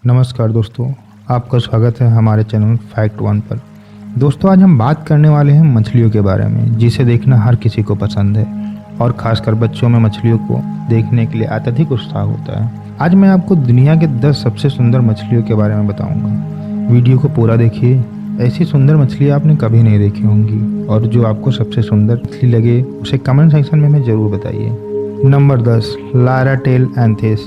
नमस्कार दोस्तों, आपका स्वागत है हमारे चैनल फैक्ट वन पर। दोस्तों, आज हम बात करने वाले हैं मछलियों के बारे में, जिसे देखना हर किसी को पसंद है और ख़ासकर बच्चों में मछलियों को देखने के लिए अत्यधिक उत्साह होता है। आज मैं आपको दुनिया के 10 सबसे सुंदर मछलियों के बारे में बताऊंगा। वीडियो को पूरा देखिए, ऐसी सुंदर मछली आपने कभी नहीं देखी होंगी और जो आपको सबसे सुंदर मछली लगे उसे कमेंट सेक्शन में हमें ज़रूर बताइए। नंबर 10, लायराटेल एंथेस।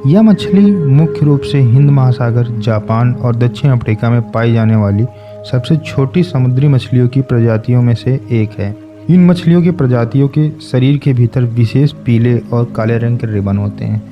यह मछली मुख्य रूप से हिंद महासागर, जापान और दक्षिण अफ्रीका में पाई जाने वाली सबसे छोटी समुद्री मछलियों की प्रजातियों में से एक है। इन मछलियों की प्रजातियों के शरीर के भीतर विशेष पीले और काले रंग के रिबन होते हैं।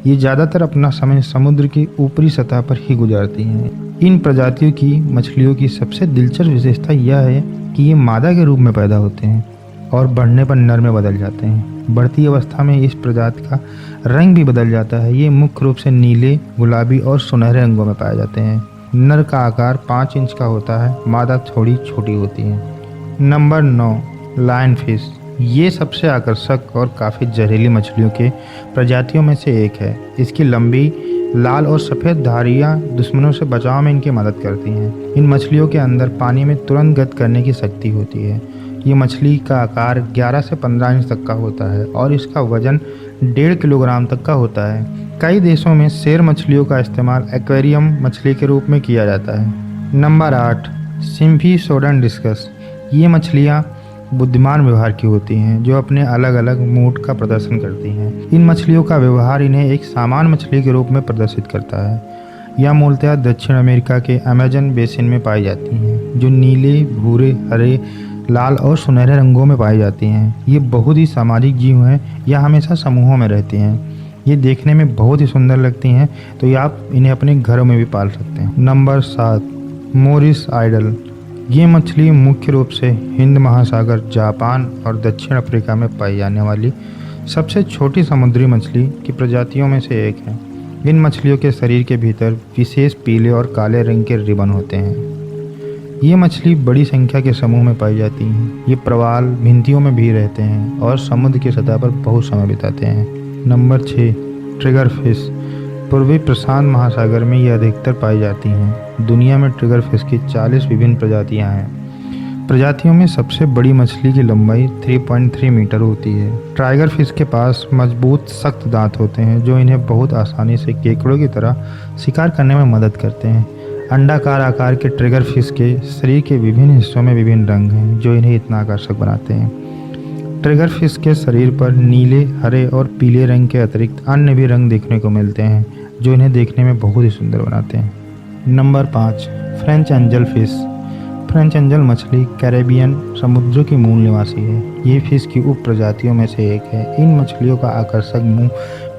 ये ज़्यादातर अपना समय समुद्र की ऊपरी सतह पर ही गुजारती हैं। इन प्रजातियों की मछलियों की सबसे दिलचस्प विशेषता यह है कि ये मादा के रूप में पैदा होते हैं और बढ़ने पर नर में बदल जाते हैं। बढ़ती अवस्था में इस प्रजाति का रंग भी बदल जाता है। ये मुख्य रूप से नीले, गुलाबी और सुनहरे रंगों में पाए जाते हैं। नर का आकार 5 इंच का होता है, मादा थोड़ी छोटी होती है। Number 9, lion fish. ये सबसे आकर्षक और काफ़ी जहरीली मछलियों के प्रजातियों में से एक है। इसकी लंबी लाल और सफ़ेद धारियाँ दुश्मनों से बचाव में इनकी मदद करती हैं। इन मछलियों के अंदर पानी में तुरंत गति करने की शक्ति होती है। ये मछली का आकार 11 से 15 इंच तक का होता है और इसका वजन 1.5 किलोग्राम तक का होता है। कई देशों में शेर मछलियों का इस्तेमाल एक्वेरियम मछली के रूप में किया जाता है। Number 8, symphysodon discus. ये मछलियाँ बुद्धिमान व्यवहार की होती हैं, जो अपने अलग अलग मूड का प्रदर्शन करती हैं। इन मछलियों का व्यवहार इन्हें एक सामान्य मछली के रूप में प्रदर्शित करता है। यह मूलतः दक्षिण अमेरिका के अमेजन बेसिन में पाई जाती हैं, जो नीले, भूरे, हरे, लाल और सुनहरे रंगों में पाई जाती हैं। ये बहुत ही सामाजिक जीव हैं। यह हमेशा समूहों में रहती हैं। ये देखने में बहुत ही सुंदर लगती हैं, तो ये आप इन्हें अपने घरों में भी पाल सकते हैं। Number 7, Moorish idol. ये मछली मुख्य रूप से हिंद महासागर, जापान और दक्षिण अफ्रीका में पाई जाने वाली सबसे छोटी समुद्री मछली की प्रजातियों में से एक है। इन मछलियों के शरीर के भीतर विशेष पीले और काले रंग के रिबन होते हैं। ये मछली बड़ी संख्या के समूह में पाई जाती हैं। ये प्रवाल भिंतियों में भी रहते हैं और समुद्र की सतह पर बहुत समय बिताते हैं। Number 6, trigger fish. पूर्वी प्रशांत महासागर में ये अधिकतर पाई जाती हैं। दुनिया में ट्रिगर फिश की 40 विभिन्न प्रजातियां हैं। प्रजातियों में सबसे बड़ी मछली की लंबाई 3.3 मीटर होती है। ट्राइगर फिश के पास मजबूत सख्त दांत होते हैं, जो इन्हें बहुत आसानी से केकड़ों की तरह शिकार करने में मदद करते हैं। अंडाकार आकार के ट्रिगर फिश के शरीर के विभिन्न हिस्सों में विभिन्न रंग हैं, जो इन्हें इतना आकर्षक बनाते हैं। ट्रिगर फिश के शरीर पर नीले, हरे और पीले रंग के अतिरिक्त अन्य भी रंग देखने को मिलते हैं, जो इन्हें देखने में बहुत ही सुंदर बनाते हैं। Number 5, French angel fish. French angel मछली कैरेबियन समुद्रों की मूल निवासी है। ये फिश की उप प्रजातियों में से एक है। इन मछलियों का आकर्षक मुंह,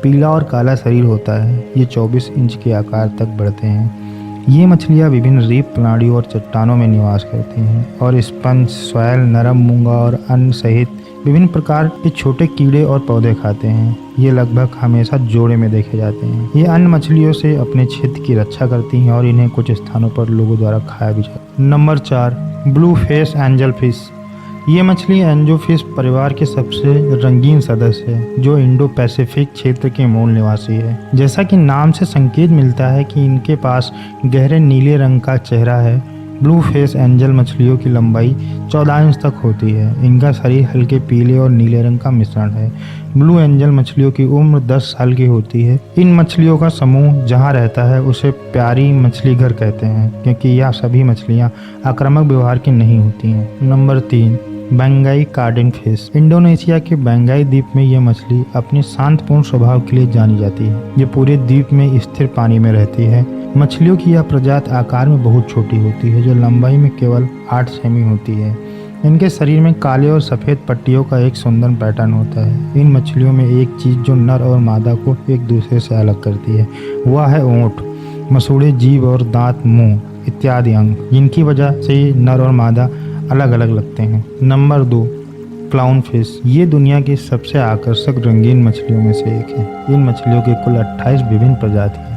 पीला और काला शरीर होता है। ये 24 इंच के आकार तक बढ़ते हैं। ये मछलियाँ विभिन्न रीफ प्रणालियों और चट्टानों में निवास करती हैं और स्पंज, स्वैल, नरम मूंगा और अन्य सहित विभिन्न प्रकार के छोटे कीड़े और पौधे खाते हैं। ये लगभग हमेशा जोड़े में देखे जाते हैं। ये अन्य मछलियों से अपने क्षेत्र की रक्षा करती हैं और इन्हें कुछ स्थानों पर लोगों द्वारा खाया भी जाता है। Number 4, blue face angel fish. ये मछली एंजोफिश परिवार के सबसे रंगीन सदस्य है, जो इंडो पैसिफिक क्षेत्र के मूल निवासी है। जैसा कि नाम से संकेत मिलता है कि इनके पास गहरे नीले रंग का चेहरा है। ब्लू फेस एंजल मछलियों की लंबाई 14 इंच तक होती है। इनका शरीर हल्के पीले और नीले रंग का मिश्रण है। ब्लू एंजल मछलियों की उम्र 10 साल की होती है। इन मछलियों का समूह जहां रहता है उसे प्यारी मछली घर कहते हैं, क्योंकि यह सभी मछलियां आक्रामक व्यवहार की नहीं होती हैं। Number 3, बेंगाई कार्डिन fish. इंडोनेशिया के बेंगाई द्वीप में यह मछली अपने शांतपूर्ण स्वभाव के लिए जानी जाती है। ये पूरे द्वीप में स्थिर पानी में रहती है। मछलियों की यह प्रजाति आकार में बहुत छोटी होती है, जो लंबाई में केवल 8 सेमी होती है। इनके शरीर में काले और सफ़ेद पट्टियों का एक सुंदर पैटर्न होता है। इन मछलियों में एक चीज़ जो नर और मादा को एक दूसरे से अलग करती है, वह है ओंठ, मसूड़े जीभ और दांत, मुंह इत्यादि अंग, जिनकी वजह से नर और मादा अलग अलग लगते हैं। Number 2, clown fish. ये दुनिया की सबसे आकर्षक रंगीन मछलियों में से एक है। इन मछलियों के कुल 28 विभिन्न प्रजाति हैं।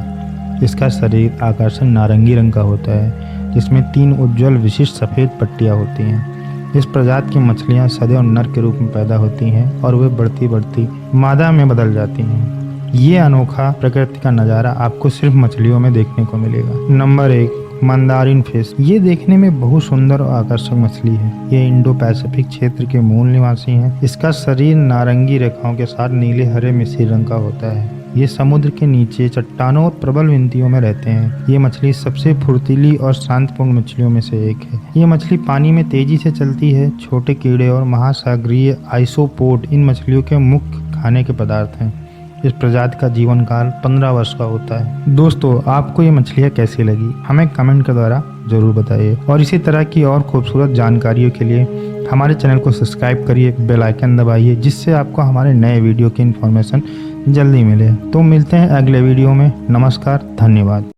इसका शरीर आकर्षक नारंगी रंग का होता है, जिसमें 3 उज्ज्वल विशिष्ट सफ़ेद पट्टियाँ होती हैं। इस प्रजाति की मछलियाँ सदैव नर के रूप में पैदा होती हैं और वे बढ़ती बढ़ती मादा में बदल जाती हैं। ये अनोखा प्रकृति का नज़ारा आपको सिर्फ मछलियों में देखने को मिलेगा। Number 1, Mandarin fish. ये देखने में बहुत सुंदर और आकर्षक मछली है। ये इंडो पैसिफिक क्षेत्र के मूल निवासी हैं। इसका शरीर नारंगी रेखाओं के साथ नीले हरे मिश्री रंग का होता है। ये समुद्र के नीचे चट्टानों और प्रबल विंतियों में रहते हैं। ये मछली सबसे फुर्तीली और शांतपूर्ण मछलियों में से एक है। ये मछली पानी में तेजी से चलती है। छोटे कीड़े और महासागरीय आइसोपोड इन मछलियों के मुख्य खाने के पदार्थ हैं। इस प्रजाति का जीवन काल 15 वर्ष का होता है। दोस्तों, आपको ये मछलियाँ कैसी लगी हमें कमेंट के द्वारा जरूर बताइए, और इसी तरह की और खूबसूरत जानकारियों के लिए हमारे चैनल को सब्सक्राइब करिए, बेल आइकन दबाइए, जिससे आपको हमारे नए वीडियो की इन्फॉर्मेशन जल्दी मिले। तो मिलते हैं अगले वीडियो में। नमस्कार, धन्यवाद।